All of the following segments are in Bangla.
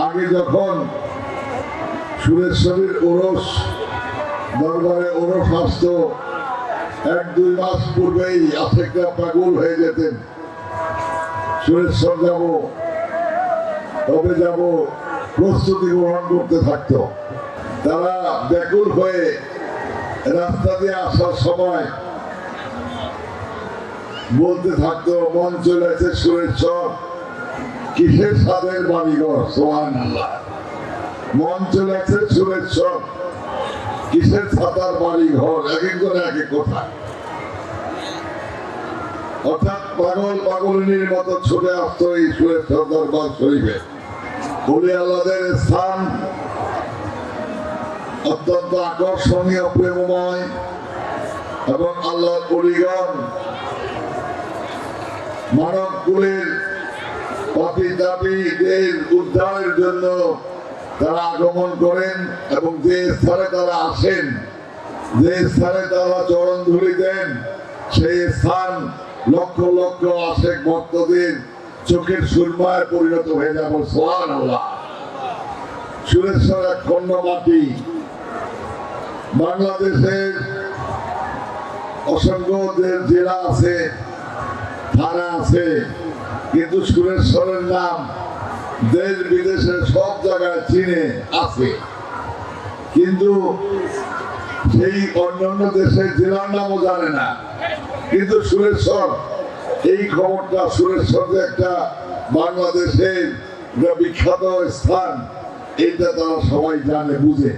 আগে যখন সুরেশ্বরীর ওরস দরবারে ওরস আসত, 1-2 মাস পূর্বেই আশেকরা পাগল হয়ে যেতেন, সুরেশ্বর যাব, তবে যাব, প্রস্তুতি গ্রহণ করতে থাকতো। তারা ব্যাকুল হয়ে রাস্তা দিয়ে আসার সময় বলতে থাকতো, মন চলেছে সুরেশ্বর, কিসের সাদের বাড়িঘর, সুবহানাল্লাহ। মন চলেছে সুরেশ্বর, কিসের ছাতার বাড়িঘর, এক একজন এক এক কথা। অর্থাৎ পাগল পাগলিনীর মতো ছুটে আসতো এই সুরেশ্বর দরবার শরীফে। ওলি আল্লাহদের স্থান অত্যন্ত আকর্ষণীয়, প্রেমময়, এবং আল্লাহর ওলিগণ মানব কুলের পাপী তাপীদের উদ্ধারের জন্য তারা আগমন করেন, এবং যে স্থানে তারা আসেন, যে স্থানে তারা চরণ ধুলি দেন, সেই স্থান লক্ষ লক্ষ আশেক ভক্তদের চোখের সুরমায় পরিণত হয়ে যাবে। সুবহানাল্লাহ। সুরেশ্বর এক খণ্ড মাটি। বাংলাদেশের অসংখ্য জেলা আছে, থানা আছে, কিন্তু সুরেশ্বরের নাম দেশ বিদেশে সব জায়গায় চীনে আছে, কিন্তু সেই অন্যান্য দেশের জেলার নামও জানে না। কিন্তু সুরেশ্বর, এই খবরটা, সুরেশ্বর যে একটা বাংলাদেশের বিখ্যাত স্থান, এটা তারা সবাই জানে, বুঝে।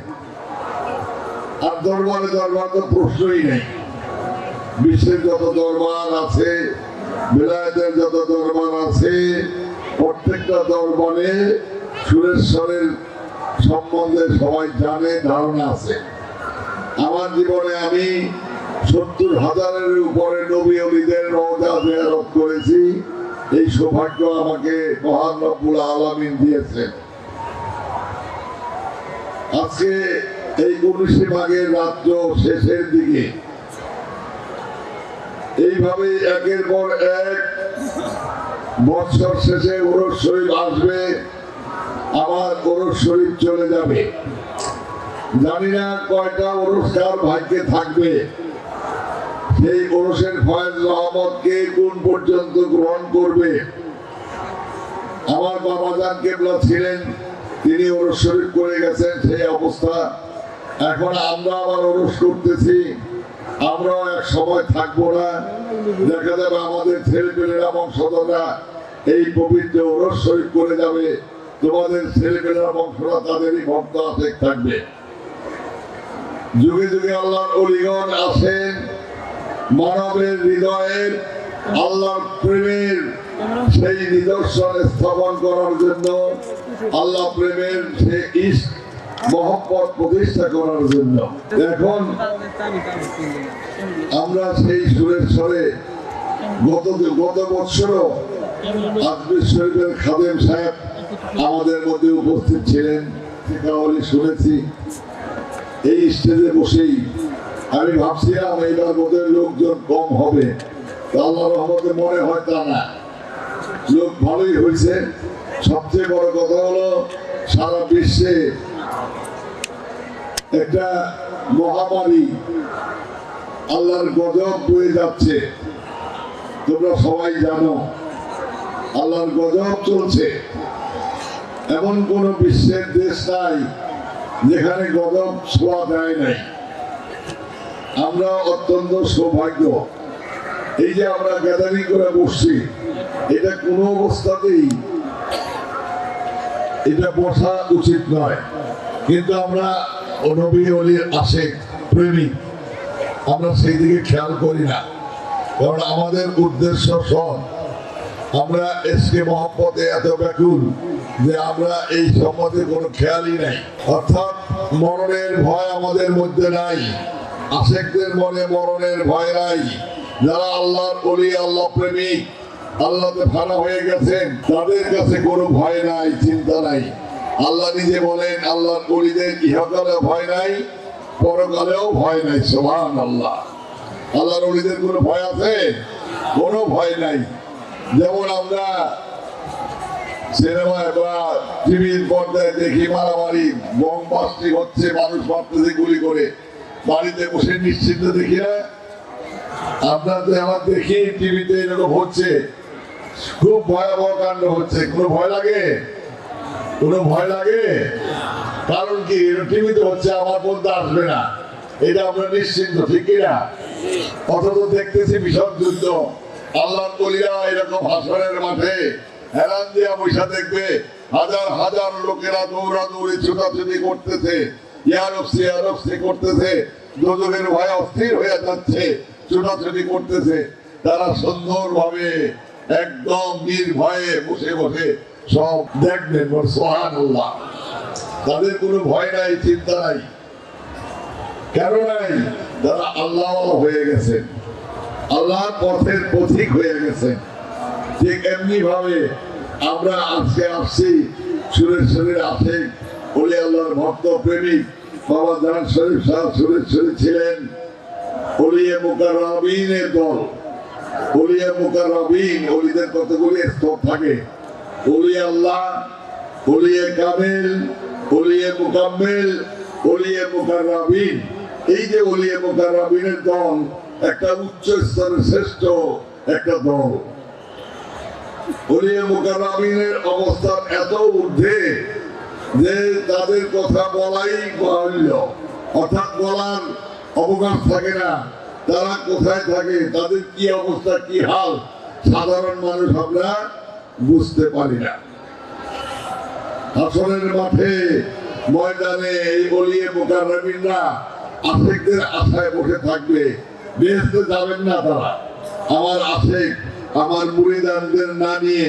আর দরবারে দরবার তো প্রশ্নই নেই। বিশ্বের যত দরবার আছে, বিলায়েতের যত দরবার আছে, প্রত্যেকটা দরবারে সুরেশ্বরের সম্বন্ধে সবাই জানে, ধারণা আছে। আমার জীবনে আমি 70,000-এর উপরে নবী ওলিদের রওজা জিয়ারত করেছি। এই সৌভাগ্য আমাকে মহান রব্বুল আলামিন দিয়েছেন। আজকে এই 19 মাঘের রাত্র শেষের দিকে এইভাবে একের পর এক বৎসর শেষে ওরস শরীফ আসবে, আমার ওরস শরীফ চলে যাবে। জানি না কয়টা ওরস কার ভাগ্যে থাকবে। সেই ওরসের ফয়েজ রহমতকে কোন পর্যন্ত গ্রহণ করবে। আমার বাবাজান কেবলা ছিলেন, তিনি ওরস শরীফ করে গেছেন, সেই অবস্থা। এখন আমরা আবার ওরস করতেছি, আমরাও এক সময় থাকবো না। দেখা যাবে আমাদের ছেলেপেলেরা, বংশধররা এই পবিত্র ওরস শরীফ করে যাবে। তোমাদের ছেলেপেলেরা, বংশরা তাদেরই ভক্ত আশেক থাকবে। যুগে যুগে আল্লাহর ওলিগণ আসেন মানবের হৃদয়ের আল্লাহর প্রেমের সেই নিদর্শন স্থাপন করার জন্য, আল্লাহ প্রেমের সেই ইশক মহব্বত প্রতিষ্ঠা করার জন্য। এখন আমরা সেই সুরেশ্বরে গত বছরও আজমির শরীফের খাদেম সাহেব আমাদের মধ্যে উপস্থিত ছিলেন, শুনেছি। এই স্টেজে বসেই আমি ভাবছিলাম এইবার বোধহয় লোকজন কম হবে, আল্লাহর রহমতে মনে হয় তা না, লোক ভালোই হয়েছে। সবচেয়ে বড় কথা হলো, সারা বিশ্বে একটা মহামারী, আল্লাহর গজব বয়ে যাচ্ছে। তোমরা সবাই জানো আল্লাহর গজব চলছে। এমন কোন বিশ্বের দেশ নাই যেখানে গজব ছোঁয়া দেয় নাই। আমরা অত্যন্ত সৌভাগ্য, এই যে আমরা গ্যাদারিং করে বসছি, এটা কোনো অবস্থাতেই এটা বসা উচিত নয়। কিন্তু আমরা নবী ওলির আশেক প্রেমিক, আমরা সেই দিকে খেয়াল করি না, কারণ আমাদের উদ্দেশ্য সব। আমরা এসকে মহব্বতে এত ব্যাকুল যে আমরা এই সম্বন্ধে কোনো খেয়ালই নাই। অর্থাৎ মরণের ভয় আমাদের মধ্যে নাই, আশেকদের মনে মরণের ভয় নাই। যারা আল্লাহর ওলি, আল্লাহ প্রেমিক, আল্লাহতে ফানা হয়ে গেছেন, তাদের কাছে কোনো ভয় নাই, চিন্তা নাই। আল্লাহ নিজে বলেন, আল্লাহর ওলিদের ইহকালে ভয় নাই, পরকালেও ভয় নাই। সুবহানাল্লাহ। আল্লাহর ওলিদের কোনো ভয় আছে? কোনো ভয় নাই। যেমন আমরা সিনেমায় বা টিভির পর্দায় দেখি মারামারি বোম বাস্টিং হচ্ছে, মানুষ মারতেছে গুলি করে, বাড়িতে বসে নিশ্চিন্ত দেখি না? আপনাদের আমার দেখি টিভিতে এরকম হচ্ছে, খুব ভয়াবহ কাণ্ড হচ্ছে। কোনো ভয় লাগে? কোনো ভয় লাগে? কারণ কি, টিভিতে হচ্ছে, আমার বলতে আসবে না, এটা আমরা নিশ্চিন্ত, ঠিক না? অথচ দেখতেছি ভীষণ যুদ্ধ। আল্লাহর বলিয়া এরকম হাসরের মাঠে হেলান দিয়া পয়সা দেখবে, হাজার হাজার লোকেরা দৌড়াদৌড়ি ছুটাছুটি করতেছে, ইয়ারফসি করতেছে, দোজখের ভয়ে অস্থির হয়ে যাচ্ছে, ছুটাছুটি করতেছে। তারা সুন্দরভাবে একদম নির্ভয়ে বসে বসে সব দেখবেন, সুবহানাল্লাহ। তাদের কোনো ভয় নাই, চিন্তা নাই। কেন নাই? তারা আল্লাহ হয়ে গেছেন, আল্লাহর পথের পথিক হয়ে গেছেন। ঠিক এমনি ভাবে আমরা আজকে আসছি, সুরের শরীর আছে বলে আল্লাহর ভক্ত প্রেমিক বাবা জান শরীফ সাহেব সুরের শরীর ছিলেন ওলিয়ে মুকাররাবিনের দল। ওলিয়ে মুকাররাবিন, ওলিদের কতগুলি স্তর থাকে, ওলিয়ে আল্লাহ, ওলিয়ে কামেল, ওলিয়ে মুকাম্মেল, ওলিয়ে মুকাররাবিন। এই যে ওলিয়ে মুকাররাবিনের দল একটা উচ্চ স্তরের শ্রেষ্ঠ একটা দল। ওলিয়ে মুকাররাবিনের অবস্থান এত ঊর্ধ্বে যে তাদের কথা বলাই বাহুল্য, অর্থাৎ বলার অবকাশ থাকে না। তারা কোথায় থাকে, তাদের কি অবস্থা, কি হাল, সাধারণ মানুষ আমরা বুঝতে পারি না। হাসরের মাঠে ময়দানে এই ওলিয়ে মুকাররাবিনরা আশিকদের আশায় বসে থাকবে, বেহেশতে যাবেন না তারা। আমার আশিক, আমার মুরিদানদের না নিয়ে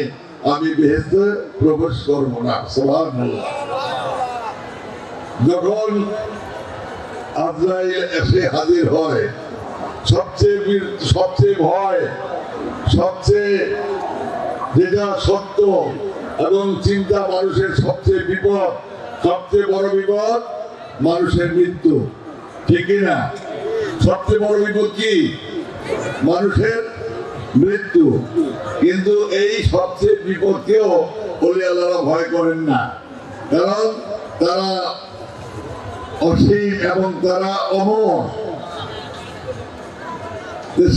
আমি বেহেশতে প্রবেশ করব না। সুবহানাল্লাহ। যখন আজরাইল এসে হাজির হয়, সবচেয়ে ভয়, সবচেয়ে যেটা সত্য এবং চিন্তা, মানুষের সবচেয়ে বিপদ, সবচেয়ে বড় বিপদ মানুষের মৃত্যু, ঠিক না? সবচেয়ে বড় বিপদ কি? মানুষের মৃত্যু। কিন্তু এই সবচেয়ে বিপদকেও ওলিয়া আল্লাহরা ভয় করেন না, কারণ তারা অসীম এবং তারা অমর।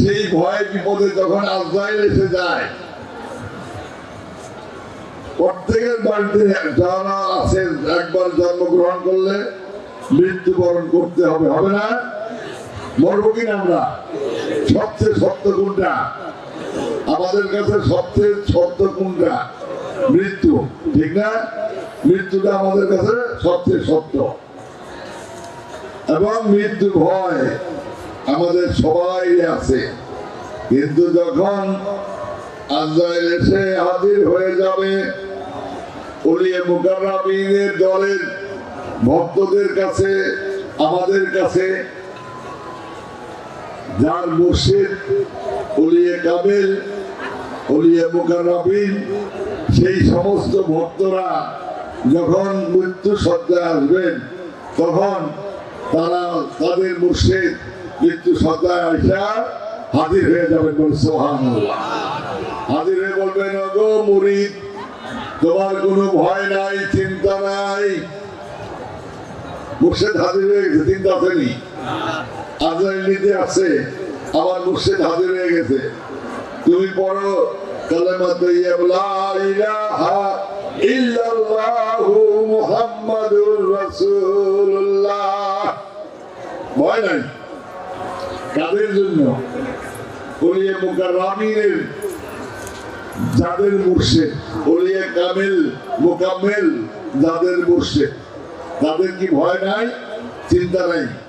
সেই ভয় বিপদে যখন আজরাইল এসে যায়, প্রত্যেকের বাড়িতে যারা আছে একবার জন্মগ্রহণ করলে মৃত্যুবরণ করতে হবে, হবে না? মরবো কিনা আমরা? সবচেয়ে সত্য কোনটা? আমাদের কাছে সবচেয়ে সত্য কোনটা? মৃত্যু, ঠিক না? মৃত্যুটা আমাদের কাছে সবচেয়ে সত্য, এবং মৃত্যু ভয় আমাদের সবাই আছে। কিন্তু যখন আজরাইল এসে হাজির হয়ে যাবে ওলিয়ে মুকাররাবিনের দলের ভক্তদের কাছে, আমাদের কাছে, যার মুর্শিদ ওলিয়ে কামেল, ওলিয়ে মুকাররাবিন, সেই সমস্ত ভক্তরা যখন মৃত্যু সজ্জায় আসবেন, তখন তারা তাদের মুর্শিদ মৃত্যু সজ্জায় আসা হাজির হয়ে যাবেন। সুবহানাল্লাহ। হাজির হয়ে বলবেন, ওগো মুরিদ, তোমার কোনো ভয় নাই, চিন্তা নাই। মুর্শিদ হাজির হয়ে গেছে, চিন্তা আসেনি? আজরাইল নিতে আসছে, আমার মুর্শিদ হাজির হয়ে গেছে। তুমি পড়ো কালেমা তাইয়্যিবা লা ইলাহা ইল্লাল্লাহু মুহাম্মাদুর রাসূলুল্লাহ। ভয় নাই। কাদের জন্য? ওলিয়ে মুকাররাবিনের যাদের মুর্শিদ, ওলিয়ে কামেল মুকাম্মেল যাদের মুর্শিদ, তাদের কি ভয় নাই, চিন্তা নাই?